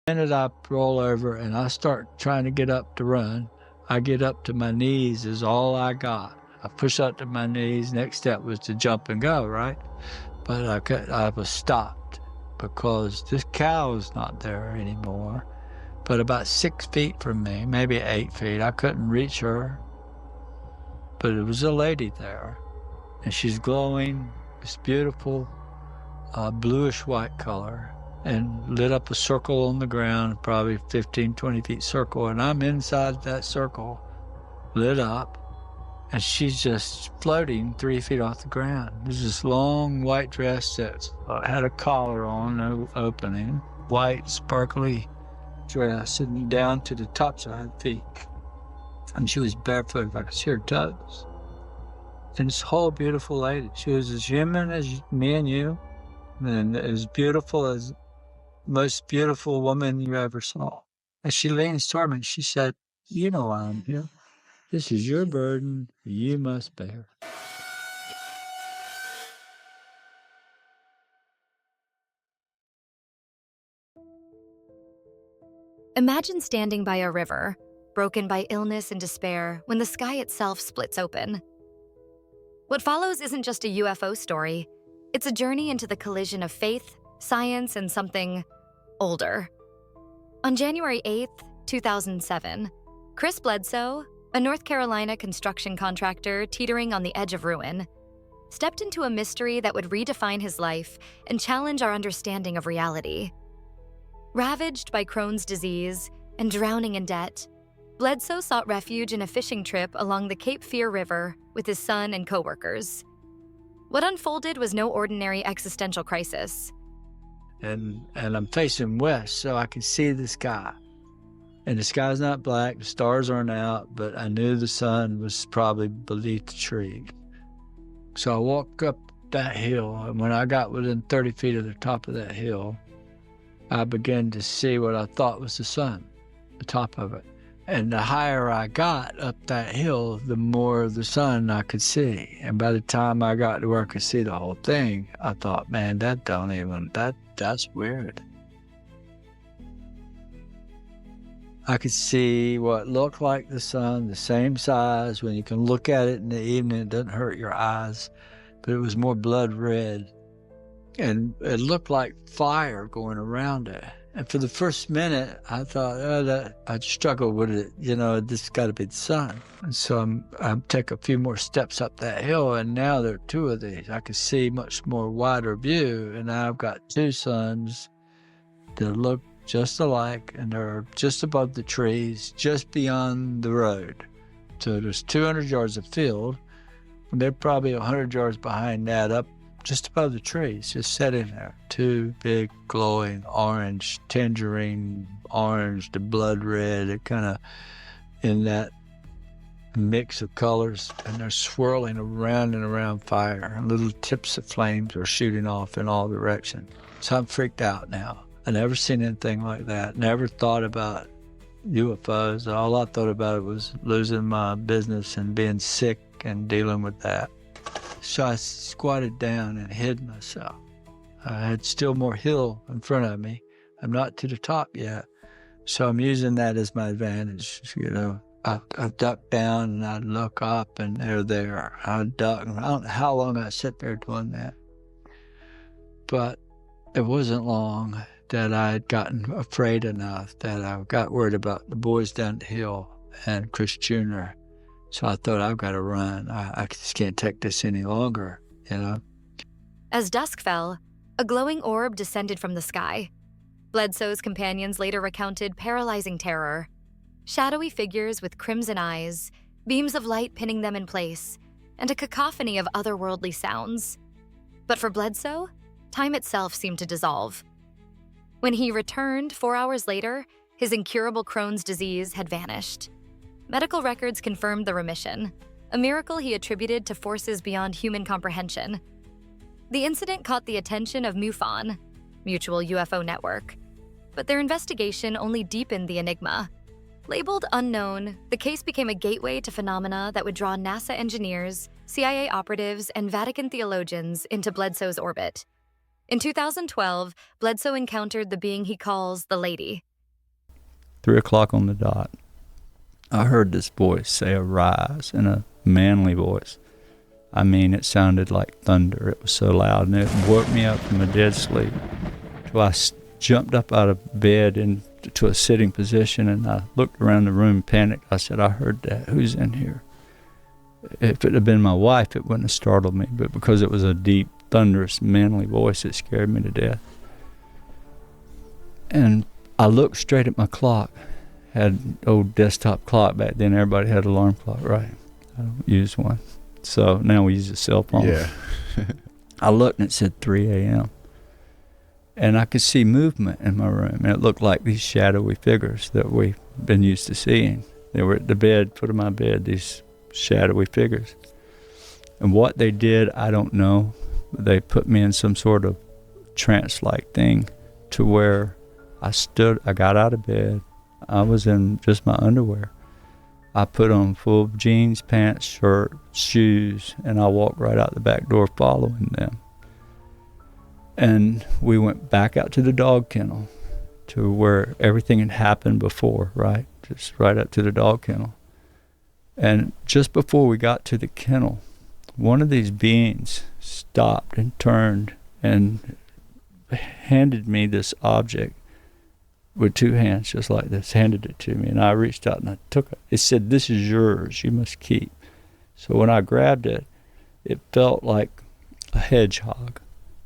The minute I roll over and I start trying to get up to run, I get up to my knees is all I got. I push up to my knees. Next step was to jump and go, right? But I was stopped because this cow was not there anymore. But about 6 feet from me, maybe 8 feet, I couldn't reach her. But it was a lady there, and she's glowing, this beautiful bluish white color, and lit up a circle on the ground, probably 15, 20 feet circle, and I'm inside that circle, lit up, and she's just floating 3 feet off the ground. There's this long white dress that had a collar on, no opening, white, sparkly dress, and down to the tops of her feet. And she was barefoot, I could see her toes. And this whole beautiful lady, she was as human as me and you, and as beautiful as most beautiful woman you ever saw. And she leans toward me and she said, "You know why I'm here. This is your burden you must bear." Imagine standing by a river, broken by illness and despair, when the sky itself splits open. What follows isn't just a UFO story. It's a journey into the collision of faith, science, and something older. On January 8th, 2007, Chris Bledsoe, a North Carolina construction contractor teetering on the edge of ruin, stepped into a mystery that would redefine his life and challenge our understanding of reality. Ravaged by Crohn's disease and drowning in debt, Bledsoe sought refuge in a fishing trip along the Cape Fear River with his son and coworkers. What unfolded was no ordinary existential crisis. And I'm facing west, so I can see the sky. And the sky's not black, the stars aren't out, but I knew the sun was probably beneath the trees. So I walked up that hill, and when I got within 30 feet of the top of that hill, I began to see what I thought was the sun, the top of it. And the higher I got up that hill, the more of the sun I could see. And by the time I got to where I could see the whole thing, I thought, man, that's weird. I could see what looked like the sun, the same size. When you can look at it in the evening, it doesn't hurt your eyes, but it was more blood red. And it looked like fire going around it. And for the first minute, I thought, I struggled with it. This has got to be the sun. And so I take a few more steps up that hill, and now there are two of these. I can see much more wider view, and now I've got two suns that look just alike, and they're just above the trees, just beyond the road. So there's 200 yards of field, and they're probably 100 yards behind that, up just above the trees, just sitting there. Two big glowing orange, tangerine orange to blood red, it kind of in that mix of colors, and they're swirling around and around fire, and little tips of flames are shooting off in all directions. So I'm freaked out now. I never seen anything like that. Never thought about UFOs. All I thought about it was losing my business and being sick and dealing with that. So I squatted down and hid myself. I had still more hill in front of me. I'm not to the top yet. So I'm using that as my advantage. I duck down and I look up and they're there. I duck. I don't know how long I sit there doing that. But it wasn't long that I had gotten afraid enough that I got worried about the boys down the hill and Chris Jr. So I thought, I've got to run. I just can't take this any longer, As dusk fell, a glowing orb descended from the sky. Bledsoe's companions later recounted paralyzing terror. Shadowy figures with crimson eyes, beams of light pinning them in place, and a cacophony of otherworldly sounds. But for Bledsoe, time itself seemed to dissolve. When he returned 4 hours later, his incurable Crohn's disease had vanished. Medical records confirmed the remission, a miracle he attributed to forces beyond human comprehension. The incident caught the attention of MUFON, Mutual UFO Network, but their investigation only deepened the enigma. Labeled unknown, the case became a gateway to phenomena that would draw NASA engineers, CIA operatives, and Vatican theologians into Bledsoe's orbit. In 2012, Bledsoe encountered the being he calls the Lady, 3 o'clock on the dot, I heard this voice say arise in a manly voice. I mean, it sounded like thunder. It was so loud, and it woke me up from a dead sleep. So I jumped up out of bed into a sitting position, and I looked around the room, panicked. I said, I heard that. Who's in here? If it had been my wife, it wouldn't have startled me, but because it was a deep, thunderous, manly voice, it scared me to death. And I looked straight at my clock. Had an old desktop clock back then. Everybody had an alarm clock, right? I don't use one. So now we use a cell phone. Yeah. I looked and it said 3 a.m. And I could see movement in my room. And it looked like these shadowy figures that we've been used to seeing. They were at the bed, foot of my bed, these shadowy figures. And what they did, I don't know. They put me in some sort of trance-like thing to where I got out of bed. I was in just my underwear. I put on full jeans, pants, shirt, shoes, and I walked right out the back door following them. And we went back out to the dog kennel, to where everything had happened before, right? Just right up to the dog kennel. And just before we got to the kennel, one of these beings stopped and turned and handed me this object with two hands, just like this, handed it to me. And I reached out and I took it. It said, this is yours, you must keep. So when I grabbed it, it felt like a hedgehog.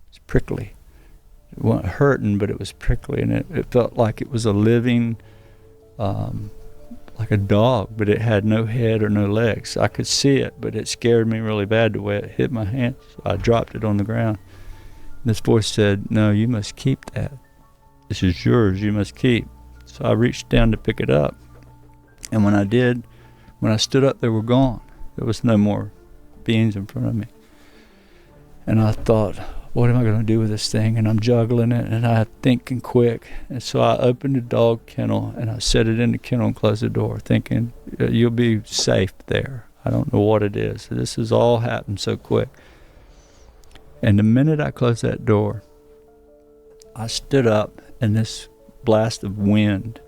It's prickly. It wasn't hurting, but it was prickly. And it felt like it was a living, like a dog, but it had no head or no legs. I could see it, but it scared me really bad the way it hit my hand. So I dropped it on the ground. This voice said, no, you must keep that. This is yours, you must keep. So I reached down to pick it up. And when I did, when I stood up, they were gone. There was no more beings in front of me. And I thought, what am I going to do with this thing? And I'm juggling it, and I'm thinking quick. And so I opened the dog kennel, and I set it in the kennel and closed the door, thinking, you'll be safe there. I don't know what it is. This has all happened so quick. And the minute I closed that door, I stood up, and this blast of wind,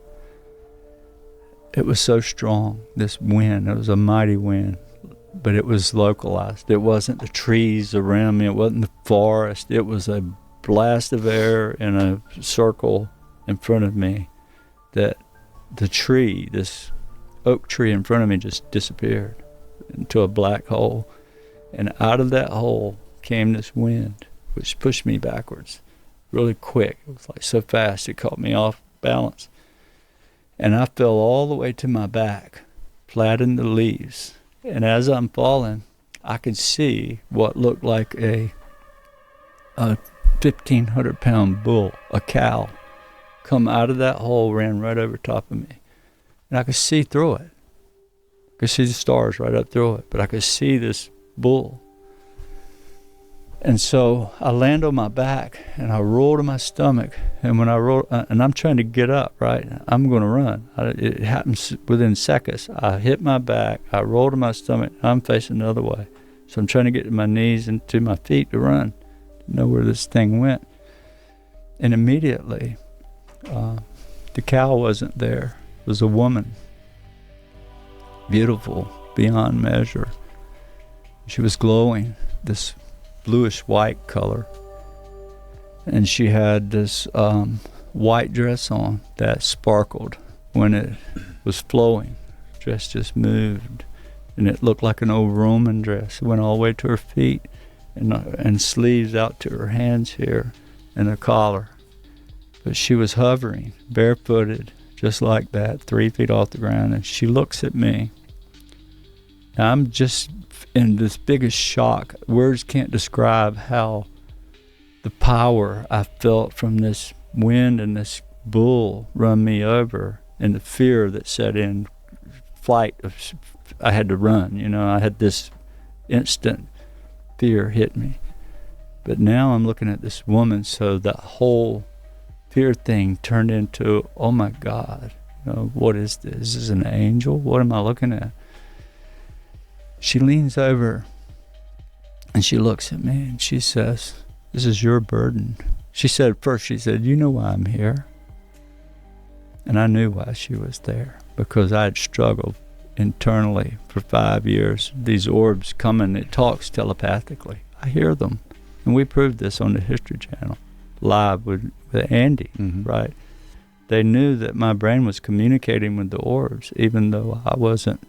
it was so strong, this wind. It was a mighty wind, but it was localized. It wasn't the trees around me. It wasn't the forest. It was a blast of air in a circle in front of me that the tree, this oak tree in front of me, just disappeared into a black hole. And out of that hole came this wind, which pushed me backwards really quick. It was like so fast, it caught me off balance. And I fell all the way to my back, flat in the leaves. And as I'm falling, I could see what looked like a 1,500-pound bull, a cow, come out of that hole, ran right over top of me. And I could see through it. I could see the stars right up through it, but I could see this bull. And so I land on my back, and I roll to my stomach. And when I roll, and I'm trying to get up, right? I'm going to run. It happens within seconds. I hit my back, I roll to my stomach, and I'm facing the other way. So I'm trying to get to my knees and to my feet to run, to know where this thing went. And immediately, the cow wasn't there. It was a woman, beautiful beyond measure. She was glowing, this bluish white color, and she had this white dress on that sparkled when it was flowing. The dress just moved, and it looked like an old Roman dress. It went all the way to her feet, and sleeves out to her hands here, and a collar. But she was hovering, barefooted, just like that, 3 feet off the ground, and she looks at me. Now, I'm just in this biggest shock. Words can't describe how the power I felt from this wind and this bull run me over, and the fear that set in, flight. I had to run, I had this instant fear hit me. But now I'm looking at this woman, so that whole fear thing turned into, oh my God, what is this? Is this an angel? What am I looking at? She leans over and she looks at me and she says, this is your burden. She said, you know why I'm here? And I knew why she was there, because I had struggled internally for 5 years. These orbs come and it talks telepathically. I hear them. And we proved this on the History Channel, live with Andy, right? They knew that my brain was communicating with the orbs, even though I wasn't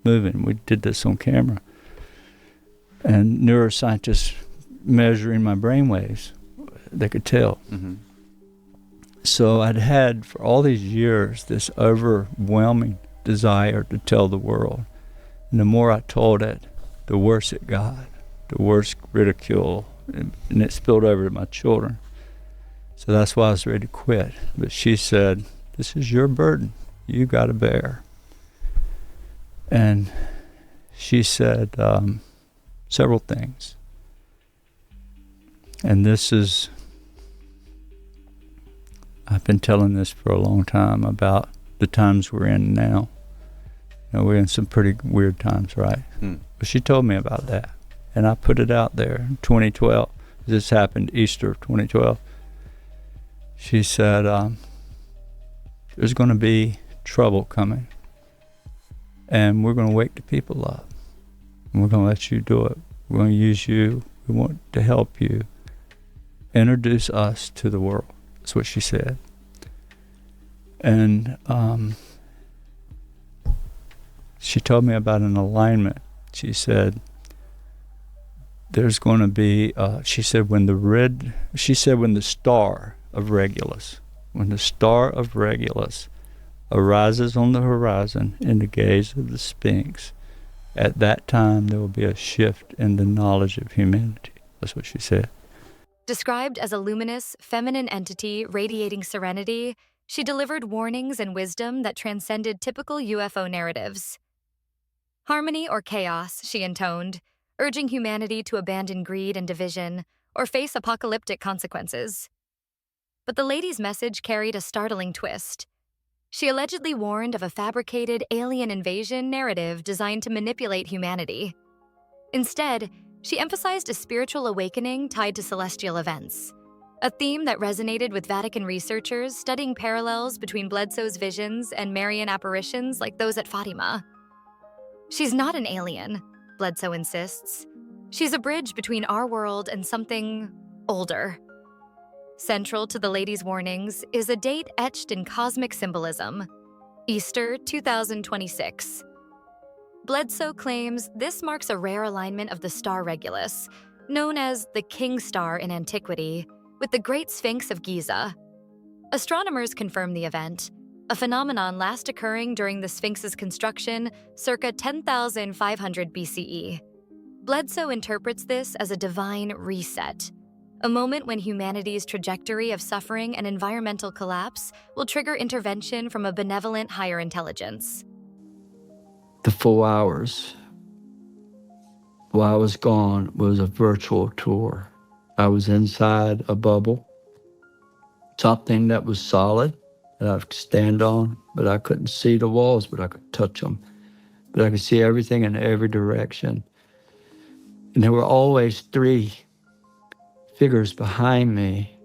moving. We did this on camera. And neuroscientists measuring my brain waves, they could tell. So I'd had for all these years this overwhelming desire to tell the world. And the more I told it, the worse it got, the worse ridicule, and it spilled over to my children. So that's why I was ready to quit. But she said, this is your burden. You got to bear. And she said several things. And this is, I've been telling this for a long time about the times we're in now. You know, we're in some pretty weird times, right? But she told me about that. And I put it out there in 2012. This happened Easter of 2012. She said, there's going to be trouble coming. And we're going to wake the people up. And we're going to let you do it. We're going to use you. We want to help you. Introduce us to the world. That's what she said. And she told me about an alignment. She said, there's going to be, she said, when the star of Regulus, arises on the horizon in the gaze of the Sphinx, at that time there will be a shift in the knowledge of humanity. That's what she said. Described as a luminous, feminine entity radiating serenity, she delivered warnings and wisdom that transcended typical UFO narratives. Harmony or chaos, she intoned, urging humanity to abandon greed and division or face apocalyptic consequences. But the lady's message carried a startling twist. She allegedly warned of a fabricated alien invasion narrative designed to manipulate humanity. Instead, she emphasized a spiritual awakening tied to celestial events, a theme that resonated with Vatican researchers studying parallels between Bledsoe's visions and Marian apparitions like those at Fatima. She's not an alien, Bledsoe insists. She's a bridge between our world and something older. Central to the lady's warnings is a date etched in cosmic symbolism, Easter 2026. Bledsoe claims this marks a rare alignment of the star Regulus, known as the King Star in antiquity, with the Great Sphinx of Giza. Astronomers confirm the event, a phenomenon last occurring during the Sphinx's construction circa 10,500 BCE. Bledsoe interprets this as a divine reset, a moment when humanity's trajectory of suffering and environmental collapse will trigger intervention from a benevolent higher intelligence. The 4 hours while I was gone was a virtual tour. I was inside a bubble, something that was solid that I could stand on, but I couldn't see the walls, but I could touch them. But I could see everything in every direction. And there were always 3 figures behind me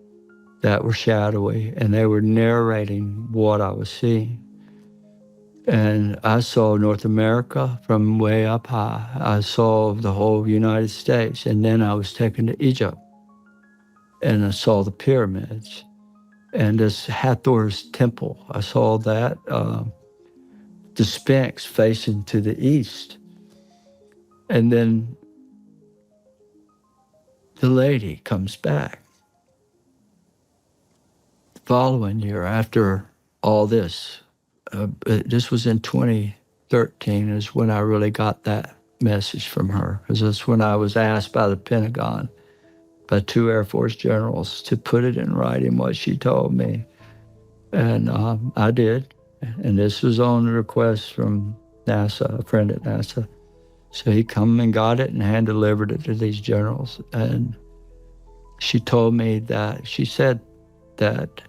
that were shadowy, and they were narrating what I was seeing. And I saw North America from way up high. I saw the whole United States, and then I was taken to Egypt, and I saw the pyramids, and this Hathor's temple. I saw that, the Sphinx facing to the east. And then the lady comes back. The following year, after all this, this was in 2013, is when I really got that message from her, because that's when I was asked by the Pentagon, by 2 Air Force generals, to put it in writing what she told me. And I did. And this was on request from NASA, a friend at NASA. So he come and got it and hand-delivered it to these generals. And she told me that, she said that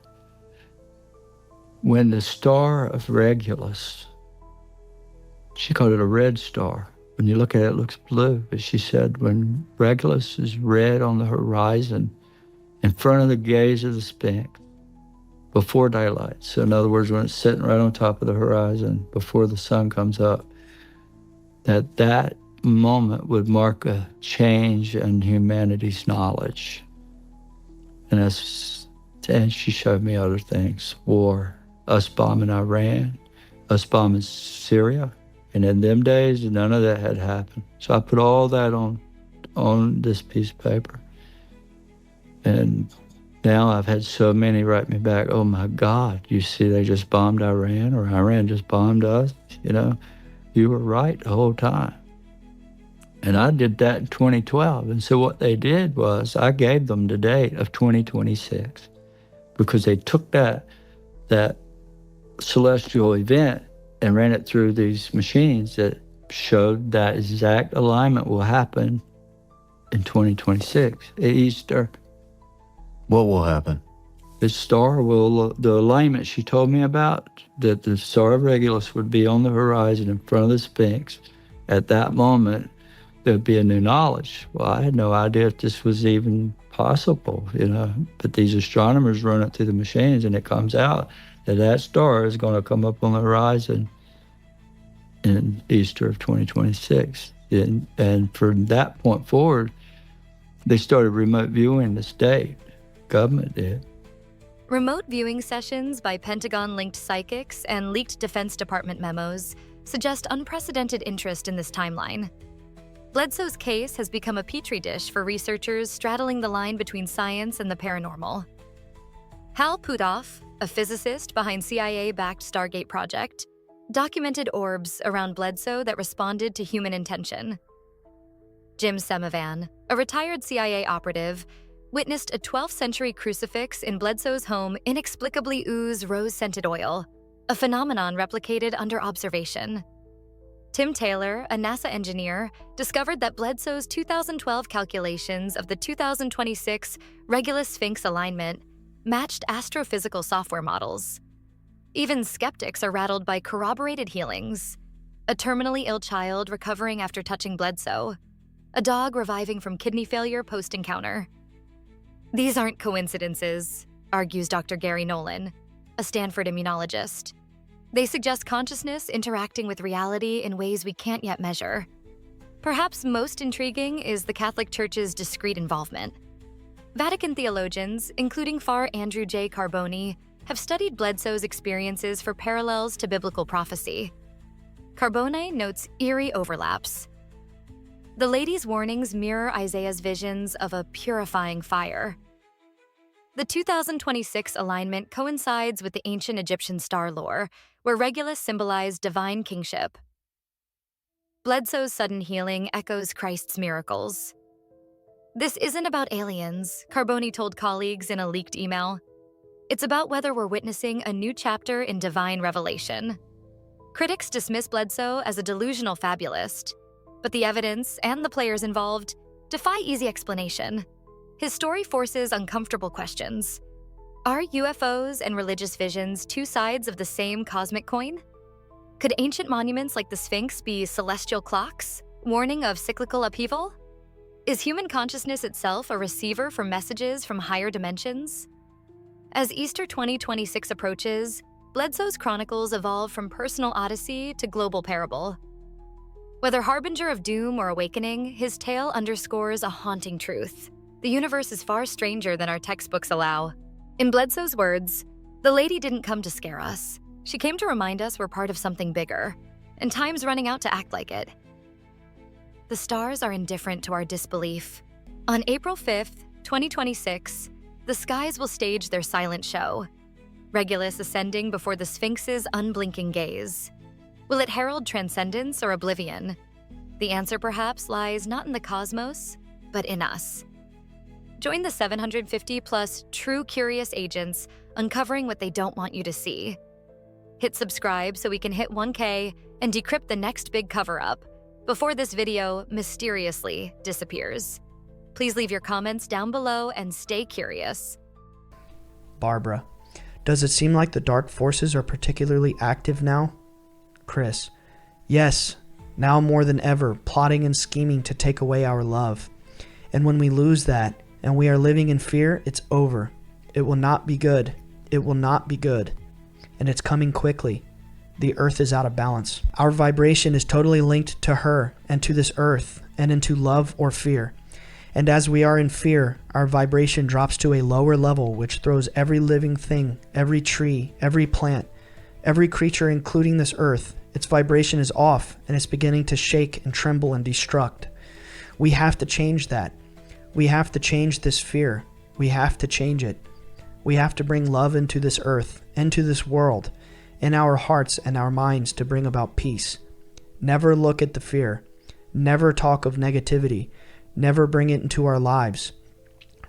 when the star of Regulus, she called it a red star. When you look at it, it looks blue. But she said when Regulus is red on the horizon, in front of the gaze of the Sphinx, before daylight. So in other words, when it's sitting right on top of the horizon before the sun comes up, that moment would mark a change in humanity's knowledge. And she showed me other things. War, us bombing Iran, us bombing Syria. And in them days, none of that had happened. So I put all that on this piece of paper. And now I've had so many write me back, oh my God, you see they just bombed Iran, or Iran just bombed us, you were right the whole time. And I did that in 2012. And so what they did was I gave them the date of 2026 because they took that celestial event and ran it through these machines that showed that exact alignment will happen in 2026 at Easter. What will happen? The alignment she told me about, that the Star of Regulus would be on the horizon in front of the Sphinx. At that moment, there'd be a new knowledge. Well, I had no idea if this was even possible, but these astronomers run it through the machines and it comes out that star is going to come up on the horizon in Easter of 2026. And from that point forward, they started remote viewing the state. Government did. Remote viewing sessions by Pentagon-linked psychics and leaked Defense Department memos suggest unprecedented interest in this timeline. Bledsoe's case has become a petri dish for researchers straddling the line between science and the paranormal. Hal Puthoff, a physicist behind CIA-backed Stargate project, documented orbs around Bledsoe that responded to human intention. Jim Semivan, a retired CIA operative, witnessed a 12th century crucifix in Bledsoe's home inexplicably ooze rose-scented oil, a phenomenon replicated under observation. Tim Taylor, a NASA engineer, discovered that Bledsoe's 2012 calculations of the 2026 Regulus Sphinx alignment matched astrophysical software models. Even skeptics are rattled by corroborated healings: a terminally ill child recovering after touching Bledsoe, a dog reviving from kidney failure post-encounter. These aren't coincidences, argues Dr. Gary Nolan, a Stanford immunologist. They suggest consciousness interacting with reality in ways we can't yet measure. Perhaps most intriguing is the Catholic Church's discreet involvement. Vatican theologians, including Far Andrew J. Carboni, have studied Bledsoe's experiences for parallels to biblical prophecy. Carboni notes eerie overlaps. The lady's warnings mirror Isaiah's visions of a purifying fire. The 2026 alignment coincides with the ancient Egyptian star lore, where Regulus symbolized divine kingship. Bledsoe's sudden healing echoes Christ's miracles. This isn't about aliens, Carboni told colleagues in a leaked email. It's about whether we're witnessing a new chapter in divine revelation. Critics dismiss Bledsoe as a delusional fabulist, but the evidence and the players involved defy easy explanation. His story forces uncomfortable questions. Are UFOs and religious visions two sides of the same cosmic coin? Could ancient monuments like the Sphinx be celestial clocks, warning of cyclical upheaval? Is human consciousness itself a receiver for messages from higher dimensions? As Easter 2026 approaches, Bledsoe's chronicles evolve from personal odyssey to global parable. Whether harbinger of doom or awakening, his tale underscores a haunting truth. The universe is far stranger than our textbooks allow. In Bledsoe's words, "The lady didn't come to scare us. She came to remind us we're part of something bigger, and time's running out to act like it." The stars are indifferent to our disbelief. On April 5th, 2026, the skies will stage their silent show, Regulus ascending before the Sphinx's unblinking gaze. Will it herald transcendence or oblivion? The answer perhaps lies not in the cosmos, but in us. Join the 750-plus true curious agents uncovering what they don't want you to see. Hit subscribe so we can hit 1K and decrypt the next big cover-up before this video mysteriously disappears. Please leave your comments down below and stay curious. Barbara, does it seem like the dark forces are particularly active now? Chris, yes, now more than ever, plotting and scheming to take away our love. And when we lose that, and we are living in fear, it's over. It will not be good. It will not be good. And it's coming quickly. The earth is out of balance. Our vibration is totally linked to her and to this earth and into love or fear. And as we are in fear, our vibration drops to a lower level, which throws every living thing, every tree, every plant, every creature, including this earth. Its vibration is off and it's beginning to shake and tremble and destruct. We have to change that. We have to change this fear. We have to change it. We have to bring love into this earth, into this world, in our hearts and our minds to bring about peace. Never look at the fear. Never talk of negativity. Never bring it into our lives.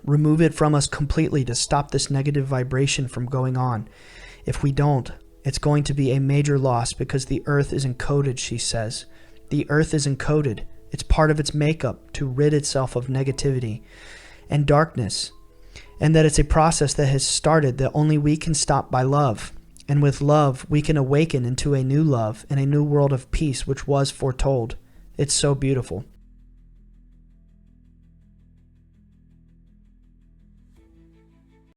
Remove it from us completely to stop this negative vibration from going on. If we don't, it's going to be a major loss because the earth is encoded, she says. The earth is encoded. It's part of its makeup to rid itself of negativity and darkness, and that it's a process that has started that only we can stop by love. And with love, we can awaken into a new love and a new world of peace, which was foretold. It's so beautiful.